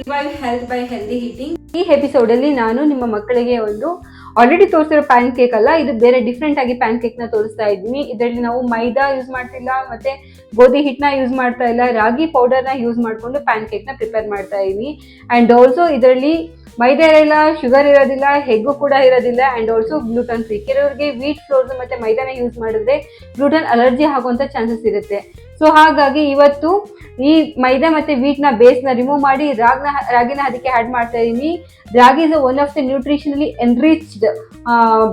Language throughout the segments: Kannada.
Revive health by healthy eating. ಈ ಎಪಿಸೋಡ್ ಅಲ್ಲಿ ನಾನು ನಿಮ್ಮ ಮಕ್ಕಳಿಗೆ ಒಂದು ಆಲ್ರೆಡಿ ತೋರಿಸಿರೋ ಪ್ಯಾನ್ ಕೇಕ್ ಅಲ್ಲ, ಇದು ಬೇರೆ ಡಿಫ್ರೆಂಟ್ ಆಗಿ ಪ್ಯಾನ್ ಕೇಕ್ ನ ತೋರಿಸ್ತಾ ಇದ್ದೀನಿ. ಇದರಲ್ಲಿ ನಾವು ಮೈದಾ ಯೂಸ್ ಮಾಡ್ತಿಲ್ಲ, ಮತ್ತೆ ಗೋಧಿ ಹಿಟ್ಟನ್ನ ಯೂಸ್ ಮಾಡ್ತಾ ಇಲ್ಲ, ರಾಗಿ ಪೌಡರ್ ನ ಯೂಸ್ ಮಾಡ್ಕೊಂಡು ಪ್ಯಾನ್ ಕೇಕ್ ನ ಪ್ರಿಪೇರ್ ಮಾಡ್ತಾ ಇದೀನಿ. ಅಂಡ್ ಆಲ್ಸೋ ಇದರಲ್ಲಿ ಮೈದಾ ಇರಲ್ಲ, ಶುಗರ್ ಇರೋದಿಲ್ಲ, ಹೆಗ್ಗು ಕೂಡ ಇರೋದಿಲ್ಲ, ಅಂಡ್ ಆಲ್ಸೋ ಗ್ಲೂಟನ್ ಫ್ರೀ. ಕೆಲವರಿಗೆ ವೀಟ್ ಫ್ಲೋರ್ಸ್ ಮತ್ತೆ ಮೈದಾನ ಯೂಸ್ ಮಾಡಿದ್ರೆ ಗ್ಲೂಟನ್ ಅಲರ್ಜಿ ಆಗುವಂತ ಚಾನ್ಸಸ್ ಇರುತ್ತೆ. ಸೊ ಹಾಗಾಗಿ ಇವತ್ತು ಈ ಮೈದಾ ಮತ್ತೆ ವೀಟ್ ನ ಬೇಸ್ ನ ರಿಮೂವ್ ಮಾಡಿ ರಾಗಿನ ಅದಕ್ಕೆ ಆಡ್ ಮಾಡ್ತಾ ಇದೀನಿ. Ragi is one of the nutritionally enriched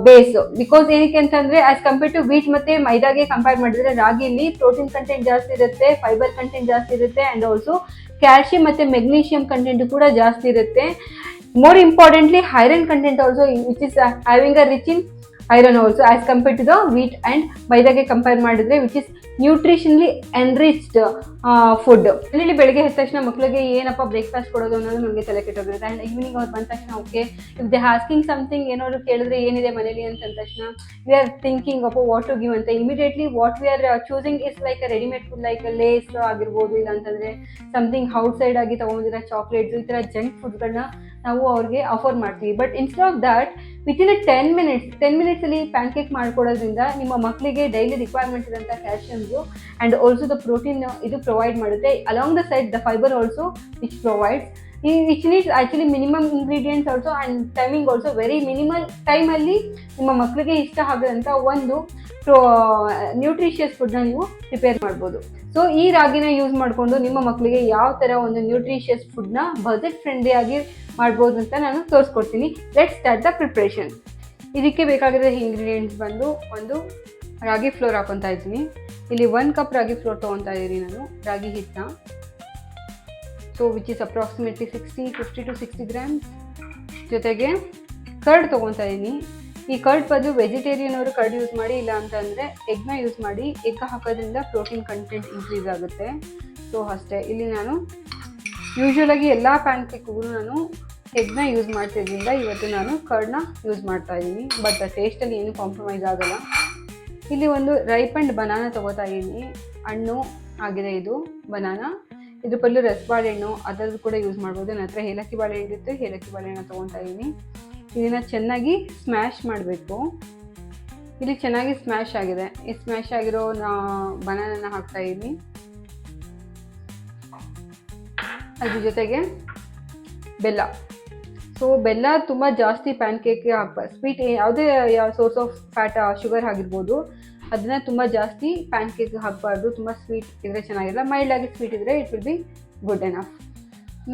base. Because ಏನಕ್ಕೆ ಅಂತಂದ್ರೆ ಆಸ್ ಕಂಪೇರ್ ಟು ವೀಟ್ ಮತ್ತೆ ಮೈದಾಗೆ ಕಂಪೇರ್ ಮಾಡಿದ್ರೆ ರಾಗಿಲಿ ಪ್ರೋಟೀನ್ ಕಂಟೆಂಟ್ ಜಾಸ್ತಿ ಇರುತ್ತೆ, ಫೈಬರ್ ಕಂಟೆಂಟ್ ಜಾಸ್ತಿ ಇರುತ್ತೆ, ಅಂಡ್ ಆಲ್ಸೋ ಕ್ಯಾಲ್ಸಿಯಂ ಮತ್ತೆ ಮೆಗ್ನೀಷಿಯಂ ಕಂಟೆಂಟ್ ಕೂಡ ಜಾಸ್ತಿ ಇರುತ್ತೆ. More importantly, iron content also, which is having a rich in iron also as compared to the wheat and maida ಗೆ ಕಂಪೇರ್ ಮಾಡಿದ್ರೆ, which is nutritionally enriched food. ಇಲ್ಲಿ ಬೆಳಗ್ಗೆ ಎದ್ದ ತಕ್ಷಣ ಮಕ್ಕಳಿಗೆ ಏನಪ್ಪ ಬ್ರೇಕ್ಫಾಸ್ಟ್ ಕೊಡೋದು ಅನ್ನೋದು ನಮಗೆ ತಲೆ ಕೆಟ್ಟೋಗಿರುತ್ತೆ. ಆ್ಯಂಡ್ ಈವ್ನಿಂಗ್ ಅವ್ರು ಬಂದ ತಕ್ಷಣ okay if they asking something, ಏನಾದ್ರು ಕೇಳಿದ್ರೆ ಏನಿದೆ ಮನೇಲಿ ಅಂತ ತಕ್ಷಣ we are thinking up what to give ಅಂತ. Immediately what we are choosing is like readymade food, like Lays ಆಗಿರ್ಬೋದು, ಇಲ್ಲ ಅಂತಂದ್ರೆ ಸಮಥಿಂಗ್ ಔಟ್ಸೈಡ್ ಆಗಿ ತಗೊಂಡಿರೋ ಚಾಕ್ಲೇಟ್ಸ್, ಈ ಥರ ಜಂಕ್ ಫುಡ್ಗಳನ್ನ ನಾವು ಅವ್ರಿಗೆ ಆಫರ್ ಮಾಡ್ತೀವಿ. But instead of that within 10 minutes ಅಲ್ಲಿ ಪ್ಯಾನ್ ಕೇಕ್ ಮಾಡ್ಕೊಡೋದ್ರಿಂದ ನಿಮ್ಮ ಮಕ್ಕಳಿಗೆ ಡೈಲಿ ರಿಕ್ವೈರ್ಮೆಂಟ್ ಇರೋಂಥ ಕ್ಯಾಲ್ಸಿಯಮ್ಸು ಅಂಡ್ ಆಲ್ಸೋ ದ ಪ್ರೋಟೀನ್ ಇದು ಪ್ರೊವೈಡ್ ಮಾಡುತ್ತೆ. Along the side the fibre also which provides, which needs actually minimum ingredients also and timing also very minimal ಟೈಮಲ್ಲಿ ನಿಮ್ಮ ಮಕ್ಕಳಿಗೆ ಇಷ್ಟ ಆಗೋದಂಥ ಒಂದು ನ್ಯೂಟ್ರಿಷಿಯಸ್ ಫುಡ್ನ ನೀವು ಪ್ರಿಪೇರ್ ಮಾಡ್ಬೋದು. ಸೊ ಈ ರಾಗಿನ ಯೂಸ್ ಮಾಡಿಕೊಂಡು ನಿಮ್ಮ ಮಕ್ಕಳಿಗೆ ಯಾವ ಥರ ಒಂದು ನ್ಯೂಟ್ರಿಷಿಯಸ್ ಫುಡ್ನ ಬಜೆಟ್ ಫ್ರೆಂಡ್ಲಿ ಆಗಿ ಮಾಡ್ಬೋದು ಅಂತ ನಾನು ತೋರಿಸ್ಕೊಡ್ತೀನಿ. Let's start the preparation. ಇದಕ್ಕೆ ಬೇಕಾಗಿರೋ ಇಂಗ್ರೀಡಿಯೆಂಟ್ಸ್ ಬಂದು ಒಂದು ರಾಗಿ ಫ್ಲೋರ್ ಹಾಕೊತಾ ಇದ್ದೀನಿ. ಇಲ್ಲಿ 1 ಕಪ್ ರಾಗಿ ಫ್ಲೋರ್ ತೊಗೊತಾ ಇದ್ದೀನಿ ನಾನು, ರಾಗಿ ಹಿಟ್ಟನ್ನ. So which is approximately 50 to 60 grams. ಜೊತೆಗೆ ಕರ್ಡ್ ತೊಗೊತಾ ಇದ್ದೀನಿ. ಈ ಕರ್ಡ್ ಬದಲು ವೆಜಿಟೇರಿಯನ್ ಅವರು ಕರ್ಡ್ ಯೂಸ್ ಮಾಡಿ, ಇಲ್ಲ ಅಂತಂದರೆ ಎಗ್ನ ಯೂಸ್ ಮಾಡಿ. ಎಗ್ ಹಾಕೋದ್ರಿಂದ ಪ್ರೋಟೀನ್ ಕಂಟೆಂಟ್ ಇನ್ಕ್ರೀಸ್ ಆಗುತ್ತೆ. ಸೊ ಅಷ್ಟೇ. ಇಲ್ಲಿ ನಾನು ಯೂಶ್ವಲಾಗಿ ಎಲ್ಲ ಪ್ಯಾನ್ ಕೇಕ್ಗೂ ನಾನು ಎಗ್ನ ಯೂಸ್ ಮಾಡ್ತಿದ್ದರಿಂದ ಇವತ್ತು ನಾನು ಕರ್ಡ್ನ ಯೂಸ್ ಮಾಡ್ತಾ ಇದ್ದೀನಿ. ಬಟ್ ಟೇಸ್ಟಲ್ಲಿ ಏನು ಕಾಂಪ್ರಮೈಸ್ ಆಗಲ್ಲ. ಇಲ್ಲಿ ಒಂದು ರೈಪಂಡ್ ಬನಾನ ತೊಗೋತಾ ಇದ್ದೀನಿ. ಹಣ್ಣು ಆಗಿದೆ ಇದು ಬನಾನ. ಇದ್ರ ಬದಲು ರಸಬಾಳೆಹಣ್ಣು ಅದರದ್ದು ಕೂಡ ಯೂಸ್ ಮಾಡ್ಬೋದು. ನನ್ನ ಹತ್ರ ಏಲಕ್ಕಿ ಬಾಳೆಹಣ್ಣು ಇರುತ್ತೆ, ಏಲಕ್ಕಿ ಬಾಳೆಹಣ್ಣು ತೊಗೊತಾ ಇದ್ದೀನಿ. ಇದನ್ನು ಚೆನ್ನಾಗಿ ಸ್ಮ್ಯಾಶ್ ಮಾಡಬೇಕು. ಇಲ್ಲಿ ಚೆನ್ನಾಗಿ ಸ್ಮ್ಯಾಶ್ ಆಗಿದೆ. ಈ ಸ್ಮ್ಯಾಶ್ ಆಗಿರೋ ಬನಾನನ ಹಾಕ್ತಾ ಇದ್ದೀನಿ. ಅದ್ರ ಜೊತೆಗೆ ಬೆಲ್ಲ. ಸೊ ಬೆಲ್ಲ ತುಂಬ ಜಾಸ್ತಿ ಪ್ಯಾನ್ ಕೇಕ್ಗೆ ಸ್ವೀಟ್ ಯಾವುದೇ ಸೋರ್ಸ್ ಆಫ್ ಫ್ಯಾಟ್ ಶುಗರ್ ಆಗಿರ್ಬೋದು, ಅದನ್ನ ತುಂಬ ಜಾಸ್ತಿ ಪ್ಯಾನ್ ಕೇಕ್ಗೆ ಹಾಕಬಾರ್ದು. ತುಂಬ ಸ್ವೀಟ್ ಇದ್ದರೆ ಚೆನ್ನಾಗಿಲ್ಲ, ಮೈಲ್ಡ್ ಆಗಿ ಸ್ವೀಟ್ ಇದ್ದರೆ it will be good enough.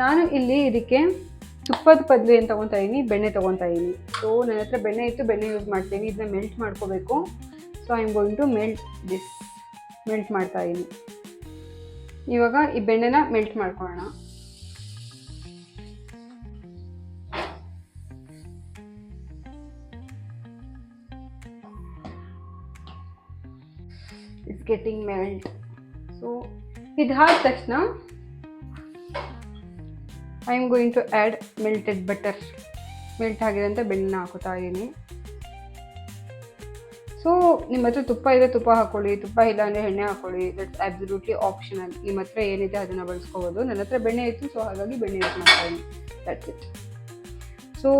ನಾನು ಇಲ್ಲಿ ಇದಕ್ಕೆ ತುಪ್ಪದ ಬದಲು ಏನು ತೊಗೊತಾ ಇದ್ದೀನಿ, ಬೆಣ್ಣೆ ತೊಗೊತಾ ಇದ್ದೀನಿ. ಸೊ ನನ್ನ ಹತ್ರ ಬೆಣ್ಣೆ ಇತ್ತು, ಬೆಣ್ಣೆ ಯೂಸ್ ಮಾಡ್ತೀನಿ. ಇದನ್ನ ಮೆಲ್ಟ್ ಮಾಡ್ಕೋಬೇಕು. So I am going to melt ಮಾಡ್ತಾ ಇದ್ದೀನಿ. ಇವಾಗ ಈ ಬೆಣ್ಣೆನ ಮೆಲ್ಟ್ ಮಾಡ್ಕೊಳ್ಳೋಣ. It's getting melt. ಸೊ ಇದಾದ ತಕ್ಷಣ I am going to add melted butter. Melt ಆಗಿರೋಂಥ ಬೆಣ್ಣೆನ ಹಾಕೋತಾ ಇದ್ದೀನಿ. ಸೊ ನಿಮ್ಮ ಹತ್ರ ತುಪ್ಪ ಇದೆ ತುಪ್ಪ ಹಾಕ್ಕೊಳ್ಳಿ, ತುಪ್ಪ ಇಲ್ಲ ಅಂದರೆ ಎಣ್ಣೆ ಹಾಕ್ಕೊಳ್ಳಿ. That's absolutely optional. ನಿಮ್ಮ ಹತ್ರ ಏನಿದೆ ಅದನ್ನು ಬಳಸ್ಕೋಬೋದು. ನನ್ನ ಹತ್ರ ಬೆಣ್ಣೆ ಇತ್ತು, ಸೊ ಹಾಗಾಗಿ ಬೆಣ್ಣೆ ಯೂಸ್ ಮಾಡ್ತಾ ಇದ್ದೀನಿ. That's it. ಸೊ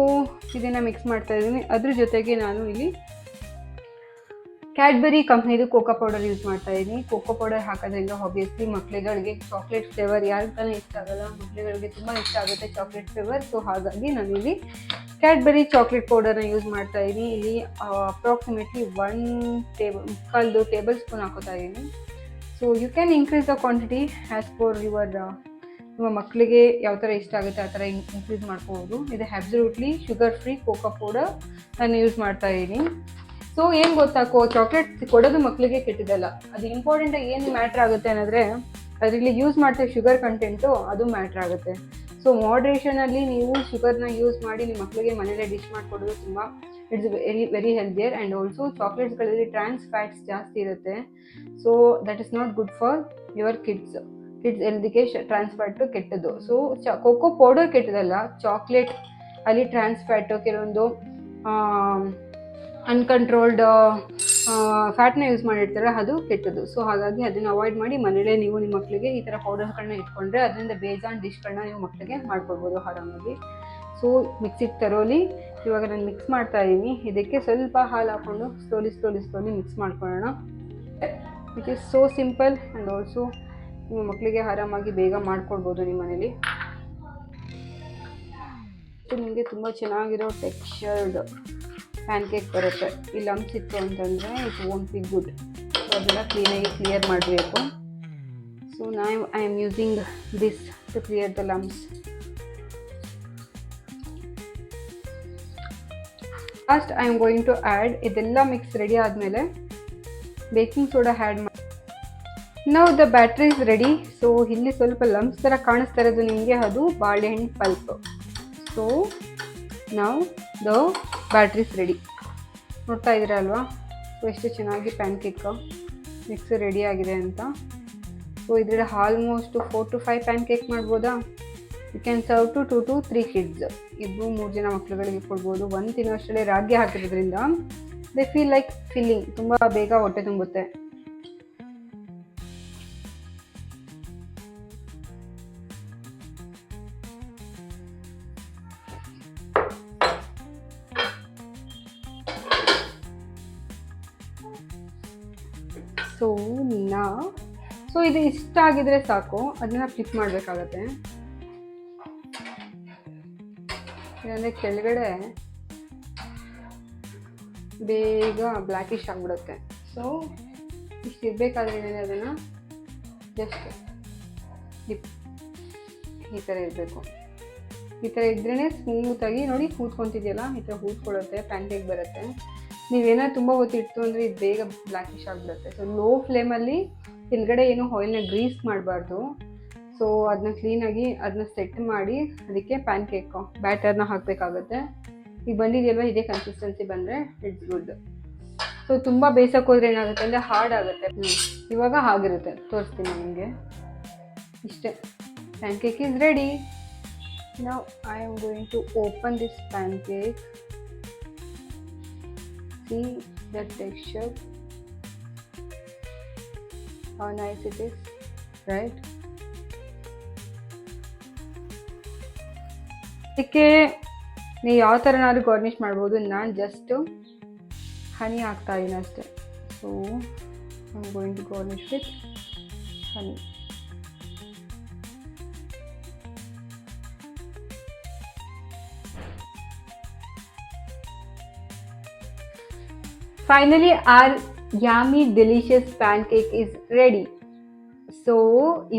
ಇದನ್ನು ಮಿಕ್ಸ್ ಮಾಡ್ತಾ ಇದ್ದೀನಿ. ಅದ್ರ ಜೊತೆಗೆ ನಾನು ಇಲ್ಲಿ ಕ್ಯಾಡ್ಬರಿ ಕಂಪ್ನಿದು ಕೋಕೋ ಪೌಡರ್ ಯೂಸ್ ಮಾಡ್ತಾ ಇದ್ದೀನಿ. ಕೋಕೋ ಪೌಡರ್ ಹಾಕೋದ್ರಿಂದ ಆಬ್ವಿಯಸ್ಲಿ ಮಕ್ಕಳುಗಳಿಗೆ ಚಾಕ್ಲೇಟ್ ಫ್ಲೇವರ್ ಯಾರು ತಾನೇ ಇಷ್ಟ ಆಗಲ್ಲ, ಮಕ್ಕಳುಗಳಿಗೆ ತುಂಬ ಇಷ್ಟ ಆಗುತ್ತೆ ಚಾಕ್ಲೇಟ್ ಫ್ಲೇವರ್. ಸೊ ಹಾಗಾಗಿ ನಾನು ಇಲ್ಲಿ ಕ್ಯಾಡ್ಬರಿ ಚಾಕ್ಲೇಟ್ ಪೌಡರ್ನ ಯೂಸ್ ಮಾಡ್ತಾ ಇದ್ದೀನಿ. ಇಲ್ಲಿ ಅಪ್ರಾಕ್ಸಿಮೇಟ್ಲಿ 1 ಟೇಬಲ್ ಸ್ಪೂನ್ ಹಾಕೋತಾ ಇದ್ದೀನಿ. So you can increase the quantity as per ನಿಮ್ಮ ಮಕ್ಕಳಿಗೆ ಯಾವ ಥರ ಇಷ್ಟ ಆಗುತ್ತೆ ಆ ಥರ ಇನ್ಕ್ರೀಸ್ ಮಾಡ್ಕೋಬೋದು. ಇದು absolutely sugar free cocoa powder ನಾನು ಯೂಸ್ ಮಾಡ್ತಾ ಇದ್ದೀನಿ. ಸೊ ಏನು ಗೊತ್ತಾ, ಚಾಕ್ಲೇಟ್ ಕೊಡೋದು ಮಕ್ಕಳಿಗೆ ಕೆಟ್ಟಿದ್ದಲ್ಲ. ಅದು ಇಂಪಾರ್ಟೆಂಟಾಗಿ ಏನು ಮ್ಯಾಟ್ರ್ ಆಗುತ್ತೆ ಅನ್ನೋದ್ರೆ ಅದರಲ್ಲಿ ಯೂಸ್ ಮಾಡ್ತೀವಿ ಶುಗರ್ ಕಂಟೆಂಟು, ಅದು ಮ್ಯಾಟ್ರ್ ಆಗುತ್ತೆ. ಸೊ ಮಾಡ್ರೇಷನಲ್ಲಿ ನೀವು ಶುಗರ್ನ ಯೂಸ್ ಮಾಡಿ ನಿಮ್ಮ ಮಕ್ಕಳಿಗೆ ಮನೇಲೆ ಡಿಶ್ ಮಾಡಿಕೊಡೋದು ತುಂಬ it's very healthier. And also ಚಾಕ್ಲೇಟ್ಸ್ಗಳಲ್ಲಿ ಟ್ರಾನ್ಸ್ ಫ್ಯಾಟ್ಸ್ ಜಾಸ್ತಿ ಇರುತ್ತೆ. So that is not good for your kids ಹೆಲ್ದಿಗೆ. ಟ್ರಾನ್ಸ್ ಫ್ಯಾಟು ಕೆಟ್ಟದ್ದು. ಸೊ ಕೋಕೋ ಪೌಡರ್ ಕೆಟ್ಟದಲ್ಲ, ಚಾಕ್ಲೇಟ್ ಅಲ್ಲಿ ಟ್ರಾನ್ಸ್ ಫ್ಯಾಟು ಕೆಲವೊಂದು ಅನ್ಕಂಟ್ರೋಲ್ಡ್ ಫ್ಯಾಟ್ನ ಯೂಸ್ ಮಾಡಿರ್ತಾರೆ ಅದು ಕೆಟ್ಟದ್ದು. ಸೊ ಹಾಗಾಗಿ ಅದನ್ನು ಅವಾಯ್ಡ್ ಮಾಡಿ ಮನೇಲೇ ನೀವು ನಿಮ್ಮ ಮಕ್ಕಳಿಗೆ ಈ ಥರ ಪೌಡರ್ಗಳನ್ನ ಇಟ್ಕೊಂಡ್ರೆ ಅದರಿಂದ ಬೇಜಾನ್ ಡಿಶ್ಗಳನ್ನ ನೀವು ಮಕ್ಕಳಿಗೆ ಮಾಡ್ಕೊಡ್ಬೋದು ಆರಾಮಾಗಿ. ಸೊ ಮಿಕ್ಸಿಗೆ ತರೋಲಿ ಇವಾಗ ನಾನು ಮಿಕ್ಸ್ ಮಾಡ್ತಾ ಇದ್ದೀನಿ. ಇದಕ್ಕೆ ಸ್ವಲ್ಪ ಹಾಲು ಹಾಕ್ಕೊಂಡು ಸ್ಲೋಲಿ ಮಿಕ್ಸ್ ಮಾಡ್ಕೊಳ್ಳೋಣ. It is so simple and also ನಿಮ್ಮ ಮಕ್ಕಳಿಗೆ ಆರಾಮಾಗಿ ಬೇಗ ಮಾಡ್ಕೊಡ್ಬೋದು ನಿಮ್ಮ ಮನೇಲಿ. ನಿಮಗೆ ತುಂಬ ಚೆನ್ನಾಗಿರೋ ಟೆಕ್ಸ್ಚರ್ಡ್ ಪ್ಯಾನ್ಕೇಕ್ ಬರುತ್ತೆ. ಈ ಲಂಪ್ಸ್ ಇತ್ತು ಅಂತಂದರೆ it won't be good. So ಅದೆಲ್ಲ ಕ್ಲೀನಾಗಿ ಕ್ಲಿಯರ್ ಮಾಡಬೇಕು. So I am using this to clear the lumps. First I am going to add ಇದೆಲ್ಲ ಮಿಕ್ಸ್ ರೆಡಿ ಆದಮೇಲೆ ಬೇಕಿಂಗ್ ಸೋಡಾ ಆ್ಯಡ್ ಮಾಡಿ. ನಾವು the batter is ready. So ಇಲ್ಲಿ ಸ್ವಲ್ಪ ಲಂಪ್ಸ್ ಥರ ಕಾಣಿಸ್ತಾ ಇರೋದು ನಿಮಗೆ, ಅದು ಬಾಳೆಹಣ್ಣು ಪಲ್ಪ್. ಸೊ ನಾವು ದ ಬ್ಯಾಟ್ರಿ ಇಸ್ ರೆಡಿ. ನೋಡ್ತಾ ಇದ್ದೀರಾ ಅಲ್ವಾ? ಸೊ ಎಷ್ಟು ಚೆನ್ನಾಗಿ ಪ್ಯಾನ್ಕೇಕ್ ಮಿಕ್ಸ್ ರೆಡಿ ಆಗಿದೆ ಅಂತ. ಸೊ ಇದರಲ್ಲಿ ಆಲ್ಮೋಸ್ಟ್ 4 to 5 ಪ್ಯಾನ್ಕೇಕ್ ಮಾಡ್ಬೋದಾ? You can serve to 2 to 3 kids. 2-3 ಜನ ಮಕ್ಕಳುಗಳಿಗೆ ಕೊಡ್ಬೋದು. ಒಂದು ತಿನ್ನೋಷ್ಟರಲ್ಲಿ ರಾಗಿ ಹಾಕಿರೋದ್ರಿಂದ ದೇ ಫೀಲ್ ಲೈಕ್ ಫಿಲ್ಲಿಂಗ್, ತುಂಬ ಬೇಗ ಹೊಟ್ಟೆ ತುಂಬುತ್ತೆ. ಸೊ ಇದು ಇಷ್ಟ ಆಗಿದ್ರೆ ಸಾಕು, ಅದನ್ನ ಫ್ಲಿಪ್ ಮಾಡಬೇಕಾಗತ್ತೆ. ಇಲ್ಲಾಂದರೆ ಕೆಳಗಡೆ ಬೇಗ ಬ್ಲ್ಯಾಕಿಶ್ ಆಗಿಬಿಡುತ್ತೆ. ಸೊ ಇಷ್ಟು ಇರಬೇಕಾದ್ರೆ ಅದನ್ನು ಜಸ್ಟ್ ಫ್ಲಿಪ್ ಈ ಥರ ಇರಬೇಕು. ಈ ಥರ ಇದ್ರೇ ಸ್ಮೂತಾಗಿ ನೋಡಿ ಕೂತ್ಕೊತಿದೆಯಲ್ಲ, ಈ ಥರ ಕೂತ್ಕೊಳ್ಳುತ್ತೆ, ಪ್ಯಾನ್ಕೇಕ್ ಬರುತ್ತೆ. ನೀವೇನಾದ್ರು ತುಂಬ ಹೊತ್ತಿಟ್ಟು ಅಂದರೆ ಇದು ಬೇಗ ಬ್ಲ್ಯಾಕಿಶ್ ಆಗಿಬಿಡುತ್ತೆ. ಸೊ ಲೋ ಫ್ಲೇಮಲ್ಲಿ ಕೆಳಗಡೆ ಏನು ಆಯಿಲ್ನ ಗ್ರೀಸ್ ಮಾಡಬಾರ್ದು. ಸೊ ಅದನ್ನ ಕ್ಲೀನಾಗಿ ಅದನ್ನ ಸೆಟ್ ಮಾಡಿ ಅದಕ್ಕೆ ಪ್ಯಾನ್ಕೇಕ್ ಬ್ಯಾಟರ್ನ ಹಾಕಬೇಕಾಗುತ್ತೆ. ಈಗ ಬಂದಿದೆಯಲ್ವ, ಇದೇ ಕನ್ಸಿಸ್ಟೆನ್ಸಿ ಬಂದರೆ ಇಟ್ಸ್ ಗುಡ್. ಸೊ ತುಂಬ ಬೇಯಿಸೋಕೆ ಹೋದ್ರೆ ಏನಾಗುತ್ತೆ ಅಂದರೆ ಹಾರ್ಡ್ ಆಗುತ್ತೆ. ಇವಾಗ ಹಾಗಿರುತ್ತೆ, ತೋರಿಸ್ತೀನಿ ನಿಮಗೆ. ಇಷ್ಟೇ, pancake is ready. Now I am going to open this pancake. See the texture, how nice it is, right? ಇದಕ್ಕೆ ನೀವು ಯಾವ ಥರನಾದ್ರೂ ಗಾರ್ನಿಷ್ ಮಾಡ್ಬೋದು. ನಾನು ಜಸ್ಟ್ ಹನಿ ಹಾಕ್ತಾ ಇದ್ದೀನಿ ಅಷ್ಟೇ. So I am going to garnish with honey. Finally, our yummy delicious pancake is ready. So,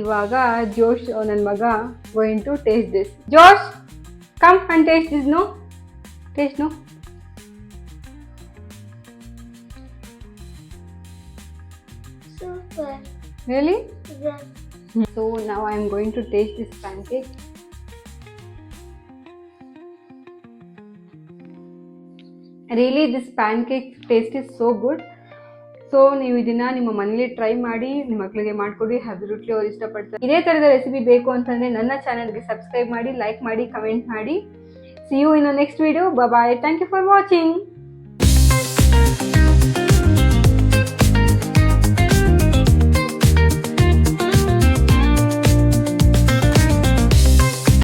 ivaga Josh ನನ್ನ ಮಗ going to taste this. Josh, come and taste this. No? Taste, no? Super. Really? Yeah. So now I am going to taste this pancake. Really this pancake taste is so good. So ನೀವು ಇದನ್ನು ನಿಮ್ಮ ಮನೇಲಿ ಟ್ರೈ ಮಾಡಿ ನಿಮ್ಮ ಮಕ್ಕಳಿಗೆ ಮಾಡಿಕೊಡಿ. ಅಬ್ಸಲ್ಯೂಟ್ಲಿ ಅವ್ರು ಇಷ್ಟಪಡ್ತಾರೆ. ಇದೇ ಥರದ ರೆಸಿಪಿ ಬೇಕು ಅಂತಂದರೆ ನನ್ನ ಚಾನಲ್ಗೆ ಸಬ್ಸ್ಕ್ರೈಬ್ ಮಾಡಿ, ಲೈಕ್ ಮಾಡಿ, ಕಮೆಂಟ್ ಮಾಡಿ. See you in next video. Bye. Thank you for watching.